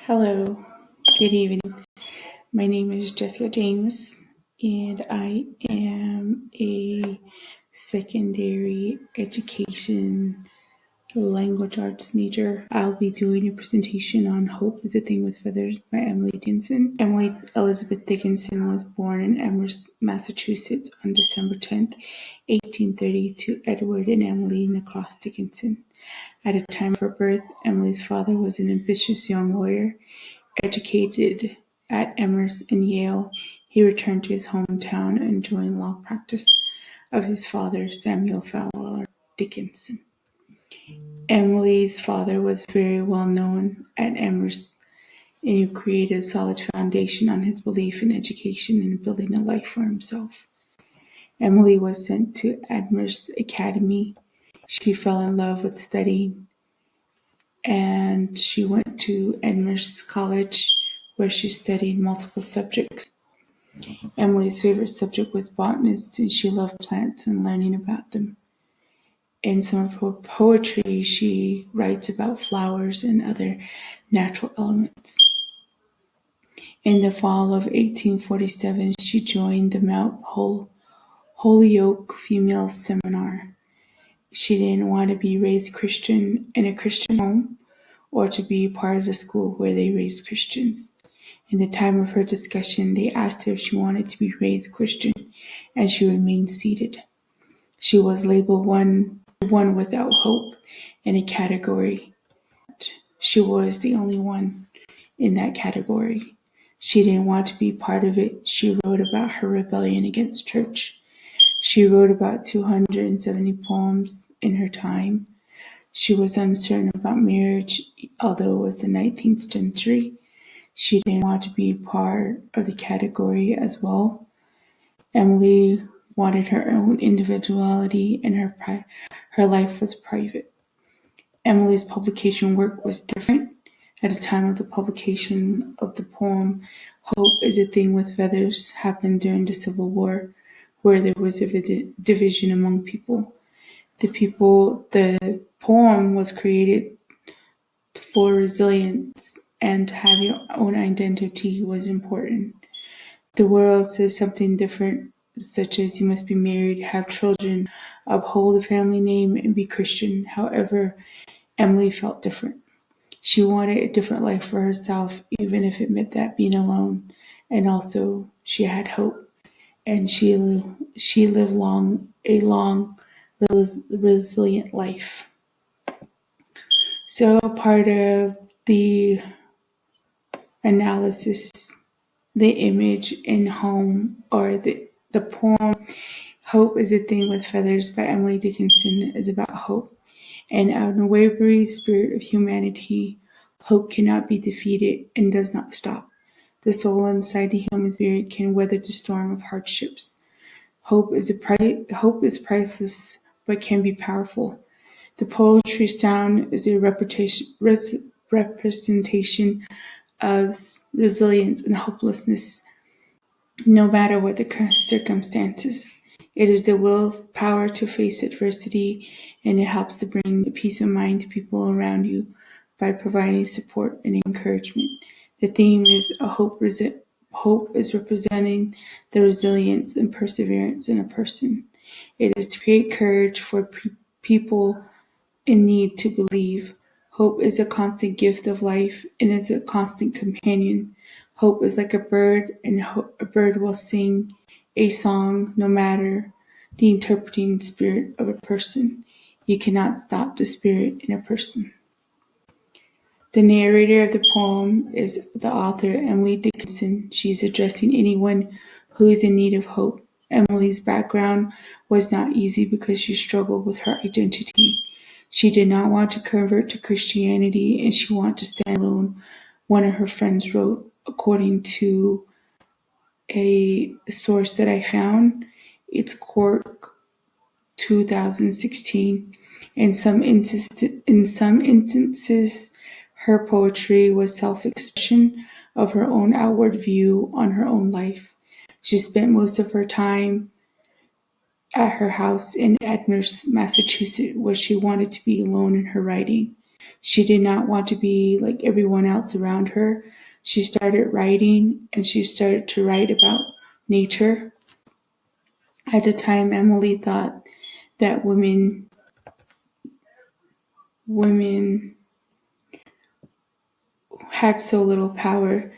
Hello, good evening. My name is Jessica James, and I am a secondary education language arts major. I'll be doing a presentation on Hope is a Thing with Feathers by Emily Dickinson. Emily Elizabeth Dickinson was born in Amherst, Massachusetts on December 10th, 1830 to Edward and Emily Necross Dickinson. At the time of her birth, Emily's father was an ambitious young lawyer. Educated at Amherst and Yale, he returned to his hometown and joined law practice of his father, Samuel Fowler Dickinson. Emily's father was very well known at Amherst, and he created a solid foundation on his belief in education and building a life for himself. Emily was sent to Amherst Academy. She fell in love with studying, and she went to Amherst College, where she studied multiple subjects. Emily's favorite subject was botany, and she loved plants and learning about them. In some of her poetry, she writes about flowers and other natural elements. In the fall of 1847, she joined the Mount Holyoke Female Seminar. She didn't want to be raised Christian in a Christian home or to be part of the school where they raised Christians. In the time of her discussion, they asked her if she wanted to be raised Christian, and she remained seated. She was labeled one without hope in a category. She was the only one in that category. She didn't want to be part of it. She wrote about her rebellion against church. She wrote about 270 poems in her time. She was uncertain about marriage, although it was the 19th century. She didn't want to be part of the category as well. Emily wanted her own individuality, and her life was private. Emily's publication work was different. At the time of the publication of the poem, Hope is a Thing with Feathers happened during the Civil War, where there was a division among people. The poem was created for resilience, and to have your own identity was important. The world says something different, such as you must be married, have children, uphold a family name, and be Christian. However, Emily felt different. She wanted a different life for herself, even if it meant that being alone. And also, she had hope, and she lived a long, resilient life. So, part of the analysis, the image in home, or the poem Hope is a Thing with Feathers by Emily Dickinson is about hope. And an unwavering spirit of humanity, hope cannot be defeated and does not stop. The soul inside the human spirit can weather the storm of hardships. Hope is priceless, but can be powerful. The poetry sound is a representation of resilience and hopelessness, no matter what the circumstances. It is the willpower to face adversity, and it helps to bring peace of mind to people around you by providing support and encouragement. The theme is hope is representing the resilience and perseverance in a person. It is to create courage for people in need to believe. Hope is a constant gift of life and is a constant companion. Hope is like a bird, and a bird will sing a song no matter the interpreting spirit of a person. You cannot stop the spirit in a person. The narrator of the poem is the author, Emily Dickinson. She is addressing anyone who is in need of hope. Emily's background was not easy because she struggled with her identity. She did not want to convert to Christianity, and she wanted to stand alone. One of her friends wrote, according to a source that I found, it's Cork 2016. In some instances, her poetry was self-expression of her own outward view on her own life. She spent most of her time at her house in Amherst, Massachusetts, where she wanted to be alone in her writing. She did not want to be like everyone else around her. She started writing, and she started to write about nature. At the time, Emily thought that women had so little power.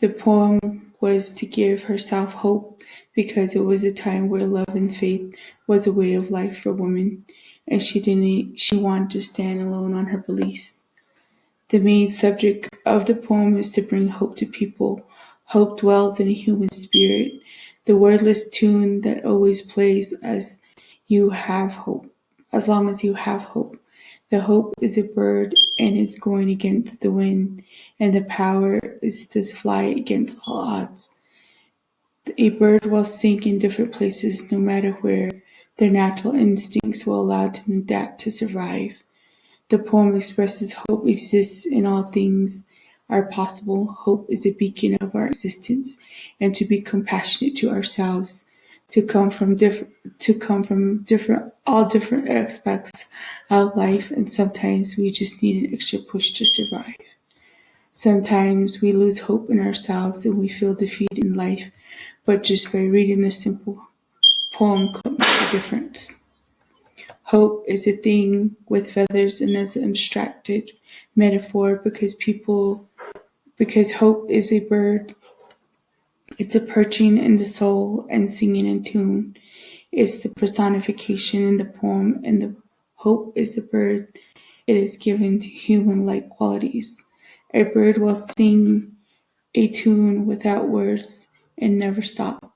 The poem was to give herself hope because it was a time where love and faith was a way of life for women, and she wanted to stand alone on her beliefs. The main subject of the poem is to bring hope to people. Hope dwells in a human spirit, the wordless tune that always plays as long as you have hope. The hope is a bird and is going against the wind, and the power is to fly against all odds. A bird will sing in different places no matter where. Their natural instincts will allow them to adapt to survive. The poem expresses hope exists in all things are possible. Hope is a beacon of our existence, and to be compassionate to ourselves, to come from different aspects of life, and sometimes we just need an extra push to survive. Sometimes we lose hope in ourselves and we feel defeat in life, but just by reading a simple poem could make a difference. Hope is a thing with feathers and as an abstracted metaphor because hope is a bird. It's a perching in the soul and singing in tune. It's the personification in the poem, and the hope is the bird. It is given to human-like qualities. A bird will sing a tune without words and never stop.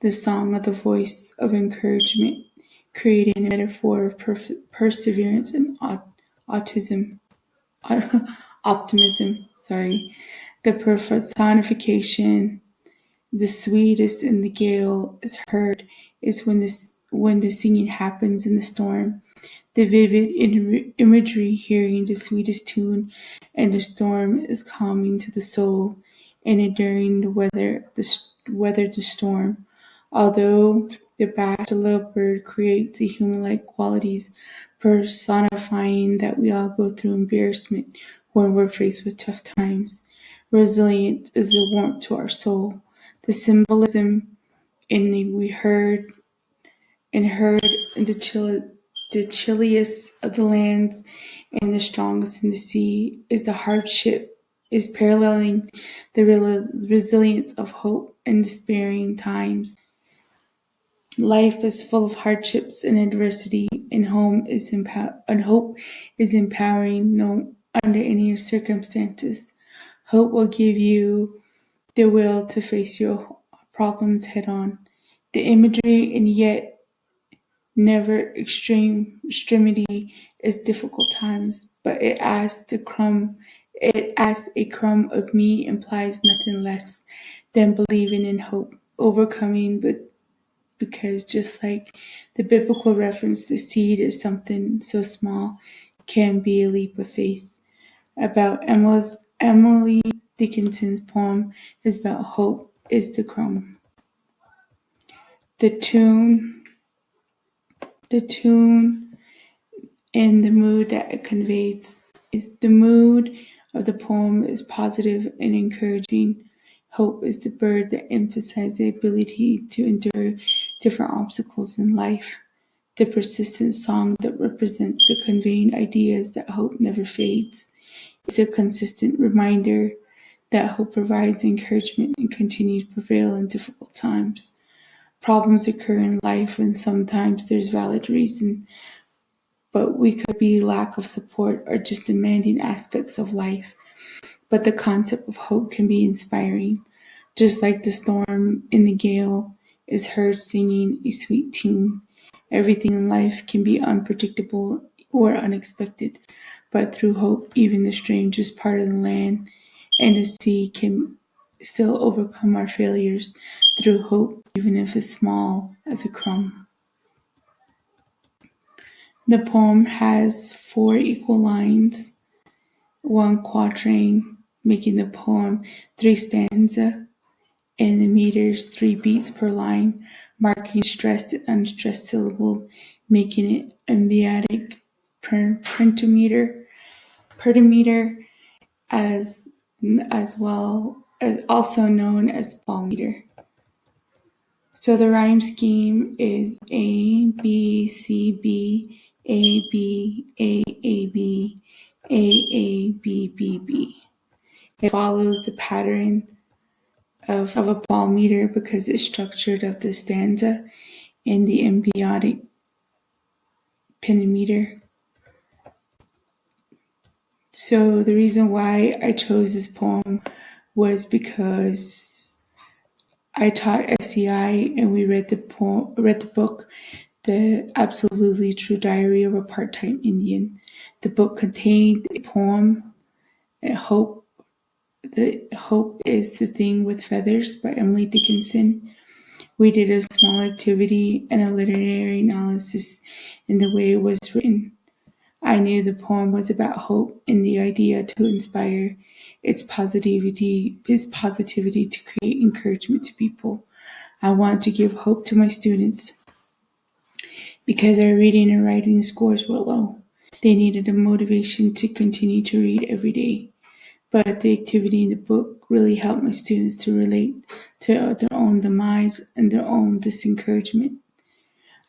The song of the voice of encouragement, creating a metaphor of perseverance and autism, optimism. Sorry, the personification, the sweetest in the gale is heard, is when the singing happens in the storm. The vivid imagery, hearing the sweetest tune, and the storm is calming to the soul, and enduring weather the storm. Although the bat, the little bird, creates a human-like qualities, personifying that we all go through embarrassment when we're faced with tough times. Resilient is the warmth to our soul. The symbolism in we heard in the chilliest of the lands and the strongest in the sea is the hardship is paralleling the resilience of hope in despairing times. Life is full of hardships and adversity, and hope is empowering no under any circumstances. Hope will give you the will to face your problems head on. The imagery and yet never extremity is difficult times, but it asks a crumb of me implies nothing less than believing in hope, overcoming, but because just like the biblical reference, the seed is something so small can be a leap of faith. About Emily Dickinson's poem is about hope is the crumb. The tune and the mood that it conveys is the mood of the poem is positive and encouraging. Hope is the bird that emphasizes the ability to endure different obstacles in life. The persistent song that represents the conveying ideas that hope never fades. It's a consistent reminder that hope provides encouragement and continues to prevail in difficult times. Problems occur in life and sometimes there's valid reason, but we could be lack of support or just demanding aspects of life. But the concept of hope can be inspiring, just like the storm in the gale is heard singing a sweet tune. Everything in life can be unpredictable or unexpected, but through hope, even the strangest part of the land and the sea can still overcome our failures through hope, even if it's small as a crumb. The poem has 4 equal lines, 1 quatrain, making the poem 3 stanza, and the meters 3 beats per line, marking stressed and unstressed syllable, making it iambic pentameter. Pentameter, as well as also known as ball meter. So the rhyme scheme is A, B, C, B, A, B, A, A, B, A, A, B, B, B. It follows the pattern of a ball meter because it's structured of the stanza and the iambic pentameter. So the reason why I chose this poem was because I taught SEI and we read the book, The Absolutely True Diary of a Part-Time Indian. The book contained a poem, Hope is the Thing with Feathers by Emily Dickinson. We did a small activity and a literary analysis in the way it was written. I knew the poem was about hope and the idea to inspire its positivity to create encouragement to people. I wanted to give hope to my students because our reading and writing scores were low. They needed a motivation to continue to read every day. But the activity in the book really helped my students to relate to their own demise and their own disencouragement.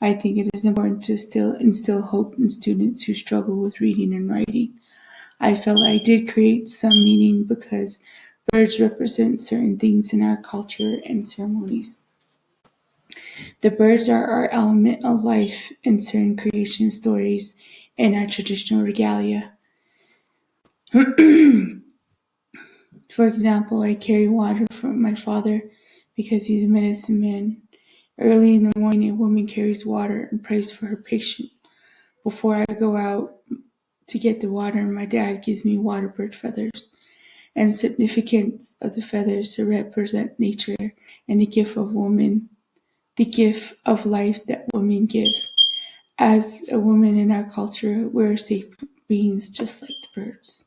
I think it is important to still instill hope in students who struggle with reading and writing. I felt I did create some meaning because birds represent certain things in our culture and ceremonies. The birds are our element of life in certain creation stories and our traditional regalia. For example, I carry water from my father because he's a medicine man. Early in the morning, a woman carries water and prays for her patient. Before I go out to get the water, my dad gives me water bird feathers and the significance of the feathers to represent nature and the gift of woman, the gift of life that women give. As a woman in our culture, we're safe beings just like the birds.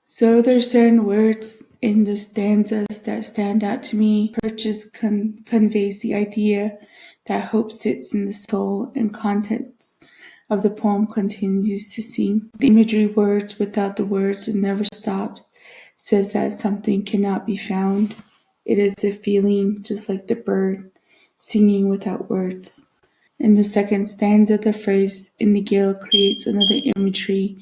So there's certain words in the stanzas that stand out to me. Purchase conveys the idea that hope sits in the soul and contents of the poem continues to sing. The imagery words without the words and never stops says that something cannot be found. It is a feeling just like the bird singing without words. In the second stanza, the phrase "in the gale" creates another imagery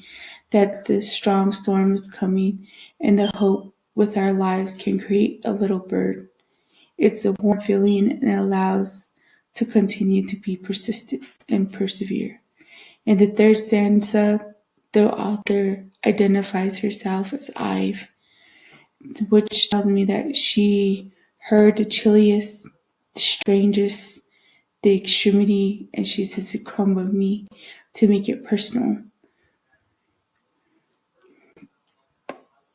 that the strong storm is coming and the hope with our lives can create a little bird. It's a warm feeling and allows to continue to be persistent and persevere. In the third stanza, the author identifies herself as Ive, which tells me that she heard the chilliest, the strangest, the extremity, and she says a crumb of me to make it personal.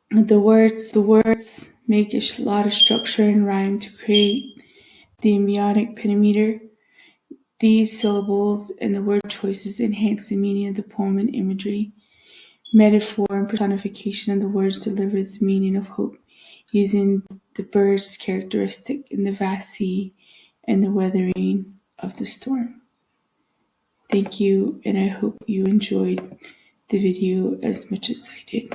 The words make a lot of structure and rhyme to create the iambic pentameter. These syllables and the word choices enhance the meaning of the poem and imagery. Metaphor and personification of the words delivers the meaning of hope, using the bird's characteristic in the vast sea and the weathering of the storm. Thank you, and I hope you enjoyed the video as much as I did.